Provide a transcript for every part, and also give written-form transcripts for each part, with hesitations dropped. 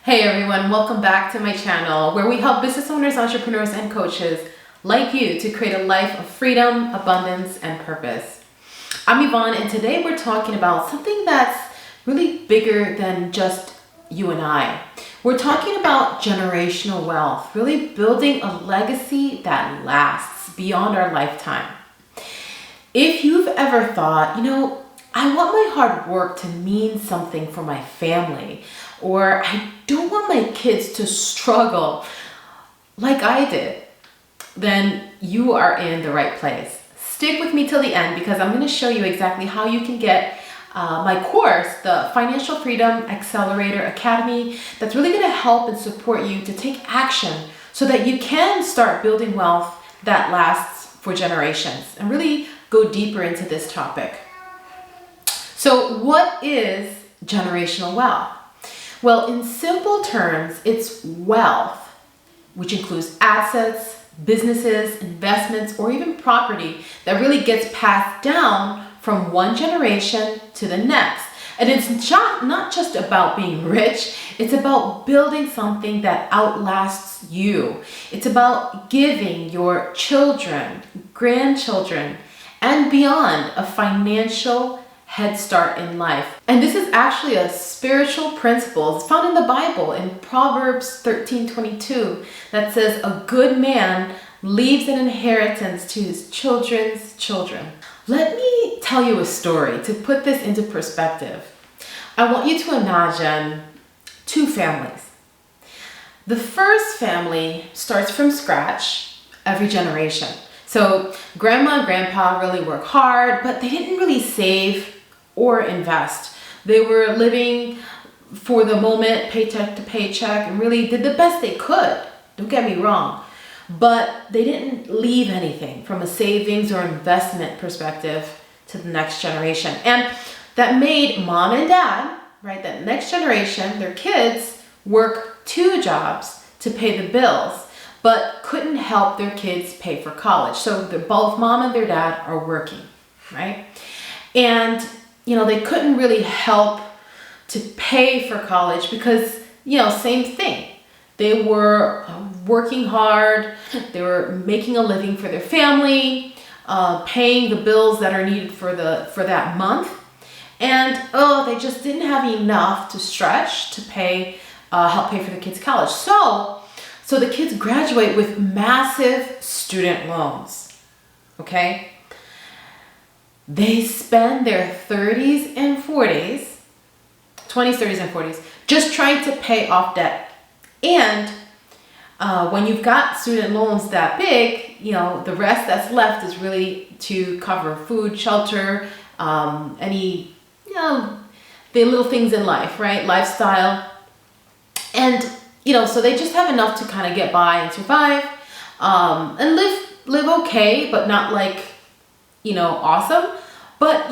Hey everyone, welcome back to my channel where we help business owners, entrepreneurs, and coaches like you to create a life of freedom, abundance, and purpose. I'm Yvonne, and today we're talking about something that's really bigger than just you and I. We're talking about generational wealth, really building a legacy that lasts beyond our lifetime. If you've ever thought, I want my hard work to mean something for my family, or I don't want my kids to struggle like I did, then you are in the right place. Stick with me till the end because I'm going to show you exactly how you can get my course, the Financial Freedom Accelerator Academy, that's really going to help and support you to take action so that you can start building wealth that lasts for generations and really go deeper into this topic. So what is generational wealth? Well, in simple terms, it's wealth, which includes assets, businesses, investments, or even property that really gets passed down from one generation to the next. And it's not just about being rich, it's about building something that outlasts you. It's about giving your children, grandchildren, and beyond a financial head start in life. And this is actually a spiritual principle. It's found in the Bible in Proverbs 13:22 that says, "A good man leaves an inheritance to his children's children." Let me tell you a story to put this into perspective. I want you to imagine two families. The first family starts from scratch every generation. So grandma and grandpa really work hard, but they didn't really save or invest. They were living for the moment, paycheck to paycheck, and really did the best they could. Don't get me wrong. But they didn't leave anything from a savings or investment perspective to the next generation. And that made mom and dad, right, that next generation, their kids, work two jobs to pay the bills, but couldn't help their kids pay for college. So both mom and their dad are working, right? And they couldn't really help to pay for college because, same thing. They were working hard, they were making a living for their family, paying the bills that are needed for that month. And they just didn't have enough to stretch to help pay for the kids' college. So the kids graduate with massive student loans, okay? They spend their 30s and 40s, 20s, 30s, and 40s, just trying to pay off debt. And when you've got student loans that big, the rest that's left is really to cover food, shelter, any, the little things in life, right? Lifestyle. And, so they just have enough to kind of get by and survive, and live okay, but not like, awesome. But,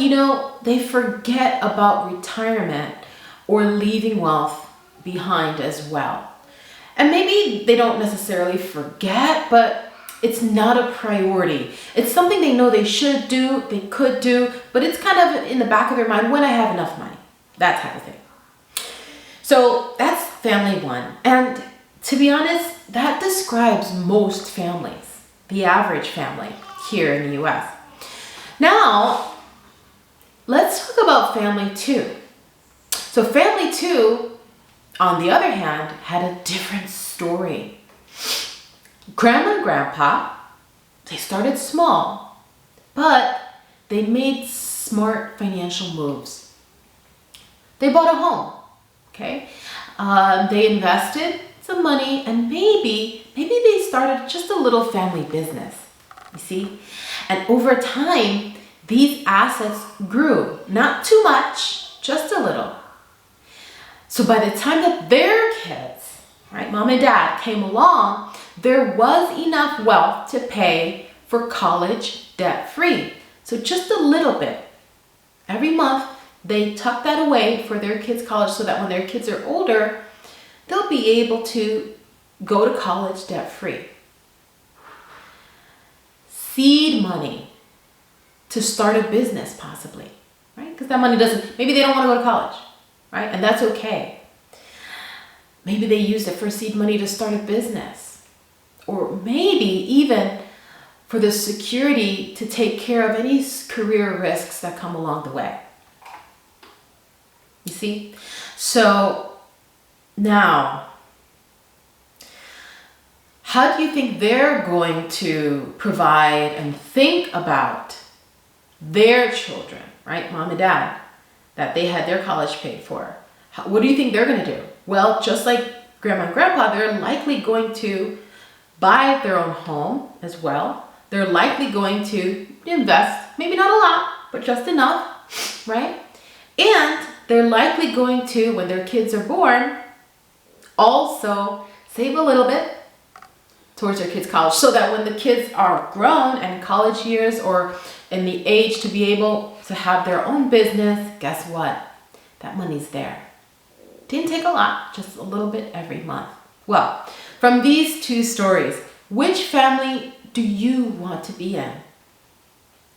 they forget about retirement or leaving wealth behind as well. And maybe they don't necessarily forget, but it's not a priority. It's something they know they should do, they could do, but it's kind of in the back of their mind when I have enough money, that type of thing. So that's family one. And to be honest, that describes most families, the average family here in the US. Now, let's talk about family two. So family two, on the other hand, had a different story. Grandma and grandpa, they started small, but they made smart financial moves. They bought a home, okay? They invested some money, and maybe they started just a little family business, you see? And over time, these assets grew, not too much, just a little. So by the time that their kids, right, mom and dad, came along, there was enough wealth to pay for college debt-free. So just a little bit. Every month, they tuck that away for their kids' college so that when their kids are older, they'll be able to go to college debt-free. Seed money to start a business possibly, right? Because that money maybe they don't want to go to college, right? And that's okay. Maybe they used it for seed money to start a business, or maybe even for the security to take care of any career risks that come along the way. You see? So now, how do you think they're going to provide and think about their children, right? Mom and dad, that they had their college paid for. What do you think they're going to do? Well, just like grandma and grandpa, they're likely going to buy their own home as well. They're likely going to invest, maybe not a lot, but just enough, right? And they're likely going to, when their kids are born, also save a little bit towards their kids' college, so that when the kids are grown and college years or in the age to be able to have their own business, guess what? That money's there. Didn't take a lot, just a little bit every month. Well, from these two stories, which family do you want to be in?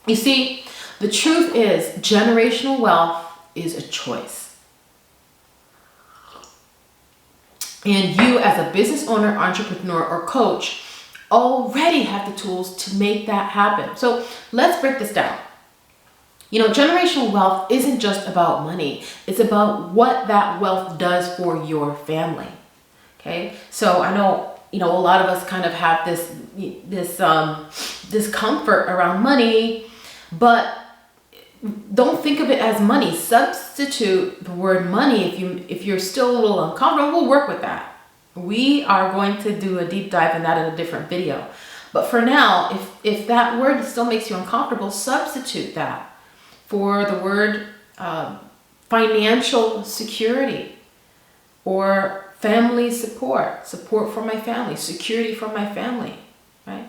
You see, the truth is generational wealth is a choice. And you as a business owner, entrepreneur, or coach already have the tools to make that happen. So let's break this down. You know, generational wealth isn't just about money. It's about what that wealth does for your family. Okay? So I know, a lot of us kind of have this discomfort around money, but don't think of it as money. Substitute the word money if you're still a little uncomfortable. We'll work with that. We are going to do a deep dive in that in a different video. But for now, if that word still makes you uncomfortable, substitute that for the word financial security or family support for my family, security for my family, right?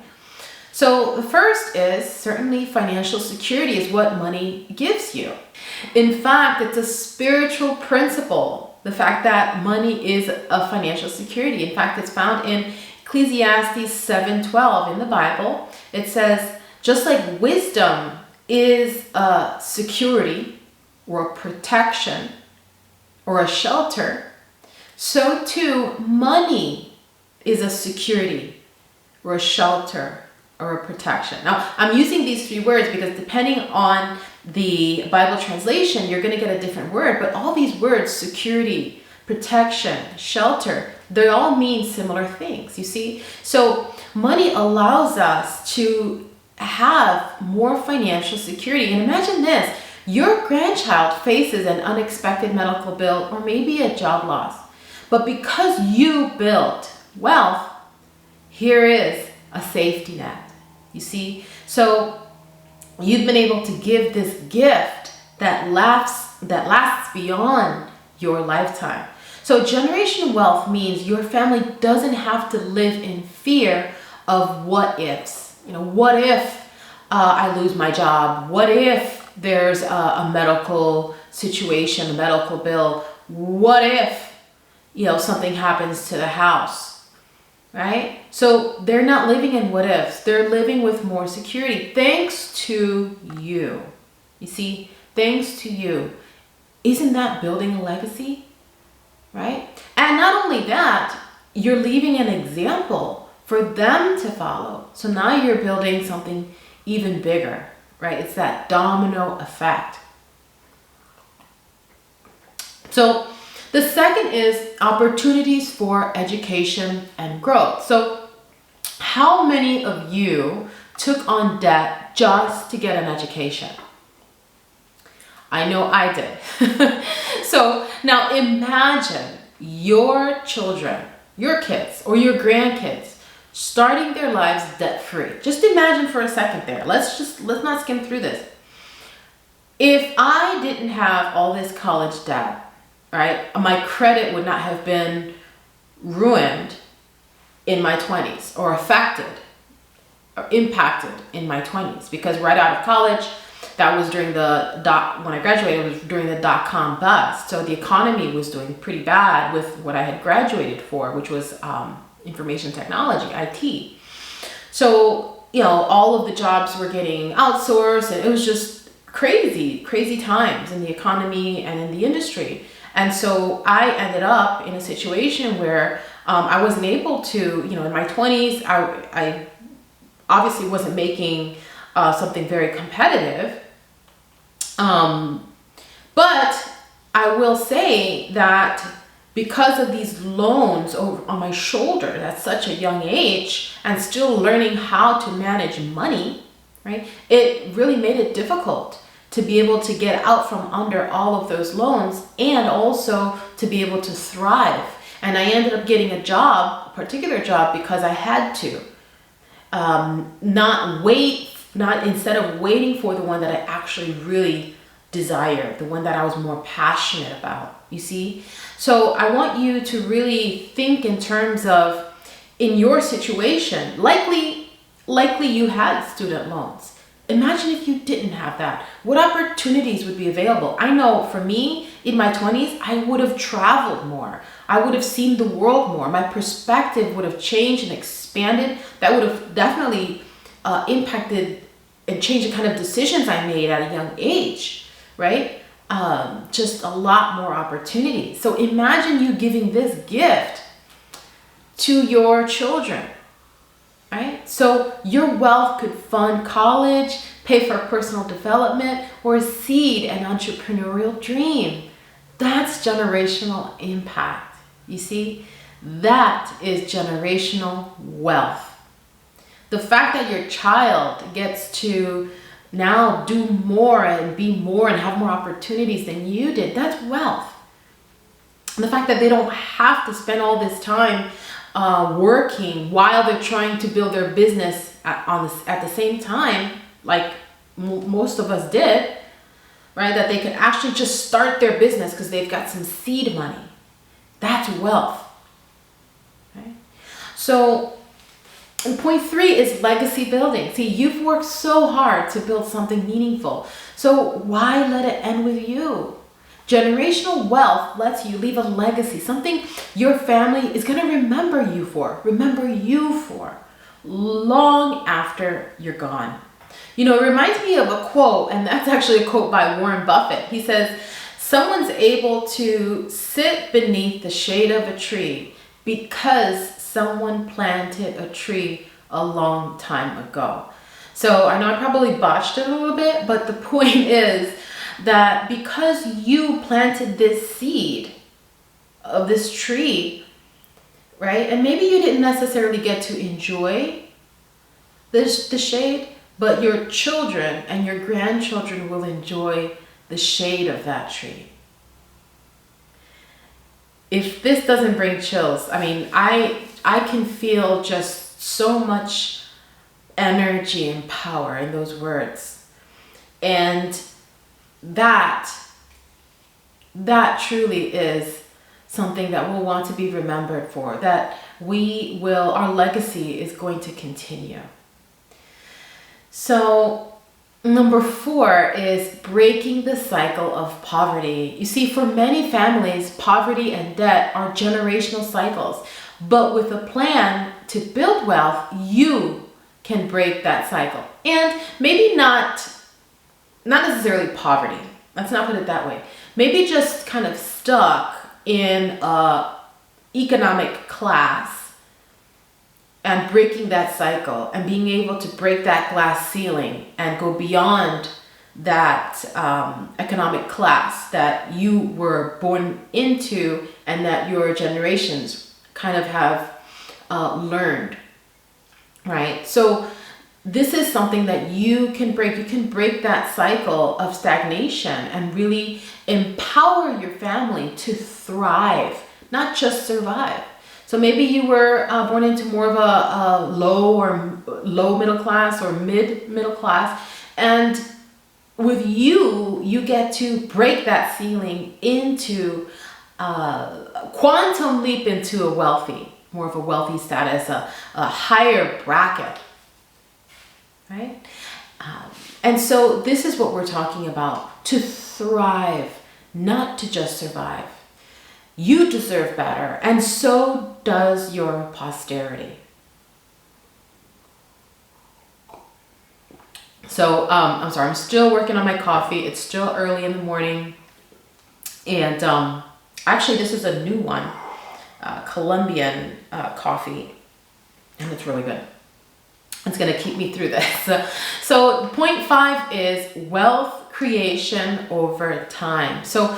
So the first is certainly financial security is what money gives you. In fact, it's a spiritual principle, the fact that money is a financial security. In fact, it's found in Ecclesiastes 7:12 in the Bible. It says, just like wisdom is a security or a protection or a shelter, so too money is a security or a shelter or a protection. Now, I'm using these three words because depending on the Bible translation, you're going to get a different word, but all these words, security, protection, shelter, they all mean similar things, you see? So money allows us to have more financial security. And imagine this, your grandchild faces an unexpected medical bill or maybe a job loss. But because you built wealth, here is a safety net. You see? So you've been able to give this gift that lasts beyond your lifetime. So generational wealth means your family doesn't have to live in fear of what ifs. What if I lose my job? What if there's a medical situation, a medical bill? What if, something happens to the house, right? So they're not living in what ifs. They're living with more security thanks to you. You see, thanks to you. Isn't that building a legacy, right? And not only that, you're leaving an example for them to follow. So now you're building something even bigger, right? It's that domino effect. So the second is opportunities for education and growth. So how many of you took on debt just to get an education? I know I did. So now imagine your children, your kids or your grandkids starting their lives debt-free. Just imagine for a second there. Let's not skim through this. If I didn't have all this college debt, right, my credit would not have been ruined in my 20s or affected or impacted in my 20s, because right out of college, that was during when I graduated, it was during the dot-com bust. So the economy was doing pretty bad with what I had graduated for, which was information technology, IT. So, all of the jobs were getting outsourced, and it was just crazy times in the economy and in the industry. And so I ended up in a situation where I wasn't able to, in my 20s, I obviously wasn't making something very competitive. But I will say that because of these loans on my shoulder at such a young age and still learning how to manage money, right? It really made it difficult to be able to get out from under all of those loans and also to be able to thrive. And I ended up getting a particular job, because I had to instead of waiting for the one that I actually really desired, the one that I was more passionate about, you see? So I want you to really think in terms of, in your situation, likely you had student loans. Imagine if you didn't have that. What opportunities would be available? I know for me, in my 20s, I would have traveled more. I would have seen the world more. My perspective would have changed and expanded. That would have definitely impacted and changed the kind of decisions I made at a young age, right? Just a lot more opportunities. So imagine you giving this gift to your children, right? So your wealth could fund college, pay for personal development, or seed an entrepreneurial dream. That's generational impact. You see, that is generational wealth. The fact that your child gets to now do more and be more and have more opportunities than you did, that's wealth. And the fact that they don't have to spend all this time working while they're trying to build their business at the same time, like most of us did, right? That they could actually just start their business because they've got some seed money. That's wealth, right? So, and point 3 is legacy building. See, you've worked so hard to build something meaningful. So why let it end with you? Generational wealth lets you leave a legacy, something your family is going to remember you for long after you're gone. It reminds me of a quote, and that's actually a quote by Warren Buffett. He says, someone's able to sit beneath the shade of a tree because someone planted a tree a long time ago. So I know I probably botched it a little bit, but the point is that because you planted this seed of this tree, right? And maybe you didn't necessarily get to enjoy the shade, but your children and your grandchildren will enjoy the shade of that tree. If this doesn't bring chills, I mean, I can feel just so much energy and power in those words. And that truly is something that we'll want to be remembered for, that our legacy is going to continue. So number 4 is breaking the cycle of poverty. You see, for many families, poverty and debt are generational cycles. But with a plan to build wealth, you can break that cycle. And maybe not necessarily poverty. Let's not put it that way. Maybe just kind of stuck in economic class and breaking that cycle and being able to break that glass ceiling and go beyond that economic class that you were born into and that your generations kind of have learned, right? So this is something that you can break. You can break that cycle of stagnation and really empower your family to thrive, not just survive. So maybe you were born into more of a low middle class or middle class, and with you get to break that ceiling into quantum leap into more of a wealthy status, a higher bracket, right? And so this is what we're talking about, to thrive, not to just survive. You deserve better, and so does your posterity. So, I'm sorry, I'm still working on my coffee. It's still early in the morning, and Actually, this is a new one, Colombian coffee, and it's really good. It's going to keep me through this. So point 5 is wealth creation over time. So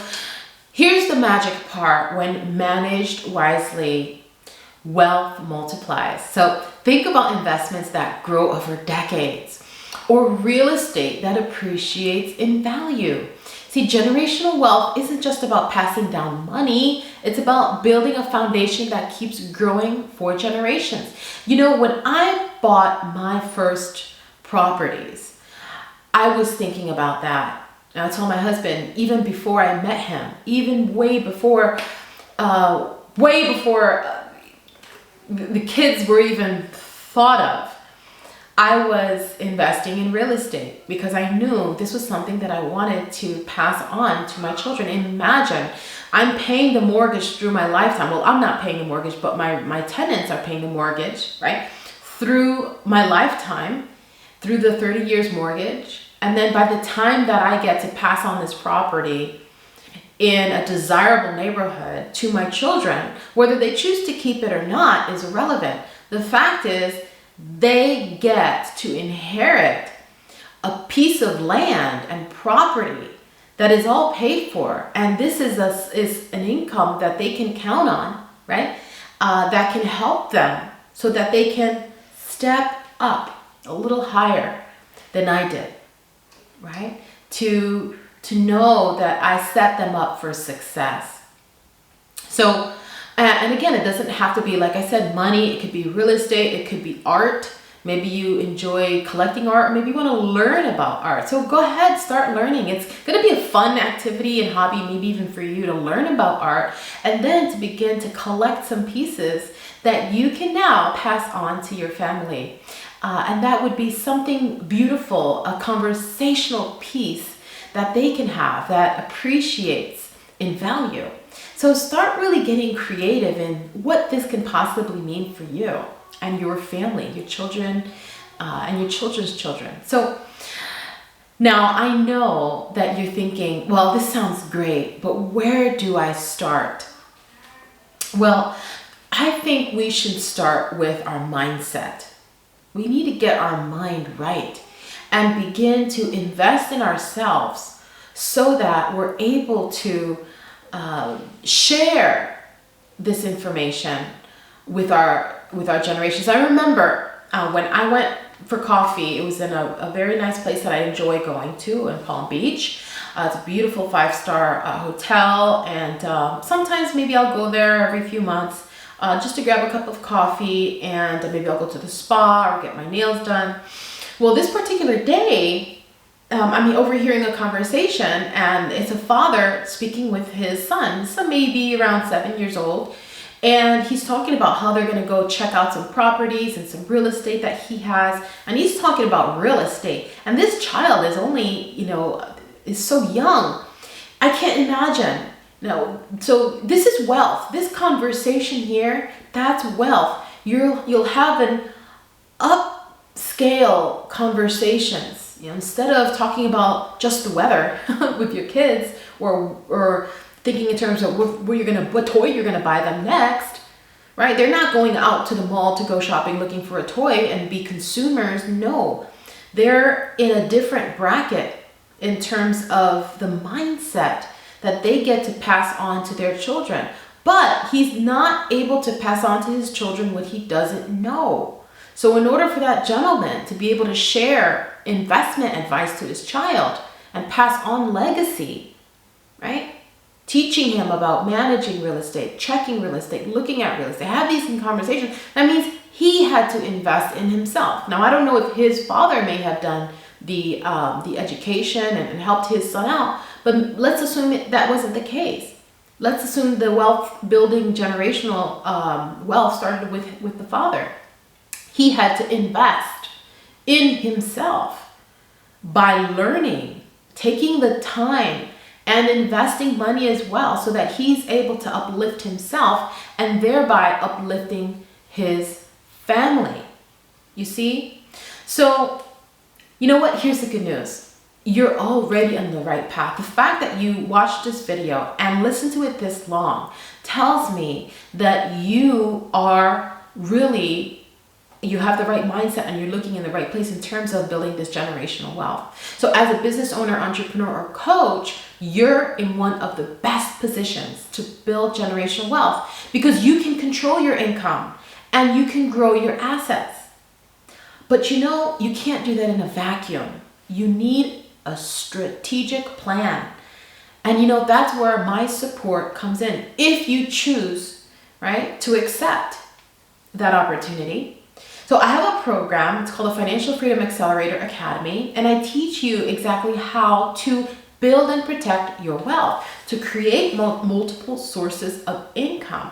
here's the magic part: when managed wisely, wealth multiplies. So think about investments that grow over decades, or real estate that appreciates in value. See, generational wealth isn't just about passing down money, it's about building a foundation that keeps growing for generations. You know, when I bought my first properties, I was thinking about that. And I told my husband, even before I met him, even way before the kids were even thought of, I was investing in real estate because I knew this was something that I wanted to pass on to my children. Imagine, I'm paying the mortgage through my lifetime. Well, I'm not paying the mortgage, but my tenants are paying the mortgage, right? Through my lifetime, through the 30 years mortgage. And then by the time that I get to pass on this property in a desirable neighborhood to my children, whether they choose to keep it or not is irrelevant. The fact is, they get to inherit a piece of land and property that is all paid for. And this is an income that they can count on, right? That can help them so that they can step up a little higher than I did, right? To know that I set them up for success. So, and again, it doesn't have to be, like I said, money. It could be real estate. It could be art. Maybe you enjoy collecting art. Maybe you want to learn about art. So go ahead, start learning. It's going to be a fun activity and hobby, maybe even for you to learn about art, and then to begin to collect some pieces that you can now pass on to your family. And that would be something beautiful, a conversational piece that they can have that appreciates in value. So start really getting creative in what this can possibly mean for you and your family, your children, and your children's children. So now I know that you're thinking, well, this sounds great, but where do I start? Well, I think we should start with our mindset. We need to get our mind right and begin to invest in ourselves so that we're able to share this information with our generations. I remember when I went for coffee, it was in a very nice place that I enjoy going to in Palm Beach. It's a beautiful 5-star hotel, and sometimes maybe I'll go there every few months just to grab a cup of coffee, and maybe I'll go to the spa or get my nails done. Well, this particular day, I'm overhearing a conversation, and it's a father speaking with his son, so maybe around 7 years old, and he's talking about how they're going to go check out some properties and some real estate that he has, and he's talking about real estate, and this child is only, is so young. I can't imagine. No, so this is wealth. This conversation here, that's wealth. You'll have an upscale conversations. Instead of talking about just the weather with your kids, or thinking in terms of what toy you're gonna buy them next, right? They're not going out to the mall to go shopping looking for a toy and be consumers. No, they're in a different bracket in terms of the mindset that they get to pass on to their children. But he's not able to pass on to his children what he doesn't know. So in order for that gentleman to be able to share investment advice to his child and pass on legacy, right? Teaching him about managing real estate, checking real estate, looking at real estate, have these conversations, that means he had to invest in himself. Now, I don't know if his father may have done the education and helped his son out, but let's assume that wasn't the case. Let's assume the wealth building, generational wealth started with the father. He had to invest in himself by learning, taking the time, and investing money as well, so that he's able to uplift himself and thereby uplifting his family. You see? So, you know what? Here's the good news. you're already on the right path. The fact that you watched this video and listened to it this long tells me that you are really, you have the right mindset and you're looking in the right place in terms of building this generational wealth. So as a business owner, entrepreneur, or coach, you're in one of the best positions to build generational wealth because you can control your income and you can grow your assets. But you know, you can't do that in a vacuum. You need a strategic plan. And you know, that's where my support comes in. If you choose, right, to accept that opportunity. So I have a program, it's called the Financial Freedom Accelerator Academy, and I teach you exactly how to build and protect your wealth, to create multiple sources of income,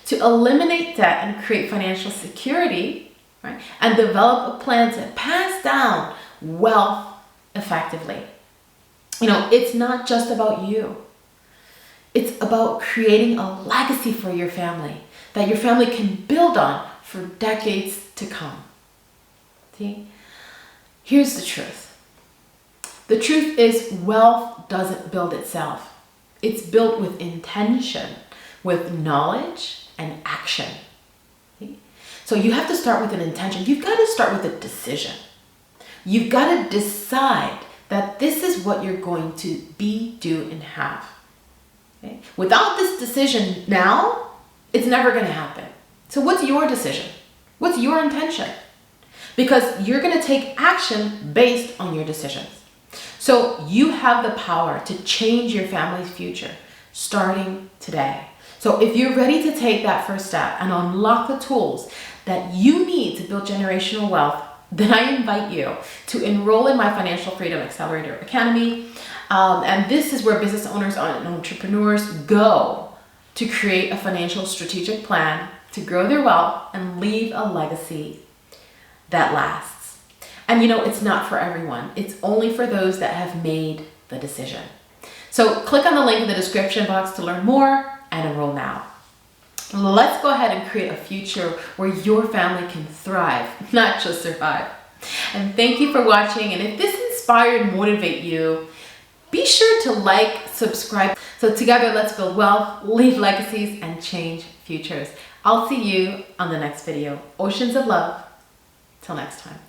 to eliminate debt and create financial security, right? And develop a plan to pass down wealth effectively. You know, it's not just about you. It's about creating a legacy for your family that your family can build on for decades to come. See? Here's the truth. The truth is wealth doesn't build itself. It's built with intention, with knowledge and action. See? So you have to start with an intention. You've got to start with a decision. You've got to decide that this is what you're going to be, do, and have. Okay? Without this decision now, it's never going to happen. So what's your decision? What's your intention? Because you're going to take action based on your decisions. So you have the power to change your family's future starting today. So if you're ready to take that first step and unlock the tools that you need to build generational wealth, then I invite you to enroll in my Financial Freedom Accelerator Academy. And this is where business owners and entrepreneurs go to create a financial strategic plan to grow their wealth and leave a legacy that lasts. And you know, it's not for everyone. It's only for those that have made the decision. So click on the link in the description box to learn more and enroll now. Let's go ahead and create a future where your family can thrive, not just survive. And thank you for watching. And if this inspired and motivate you, be sure to like, subscribe. So together, let's build wealth, leave legacies, and change futures. I'll see you on the next video. Oceans of love. Till next time.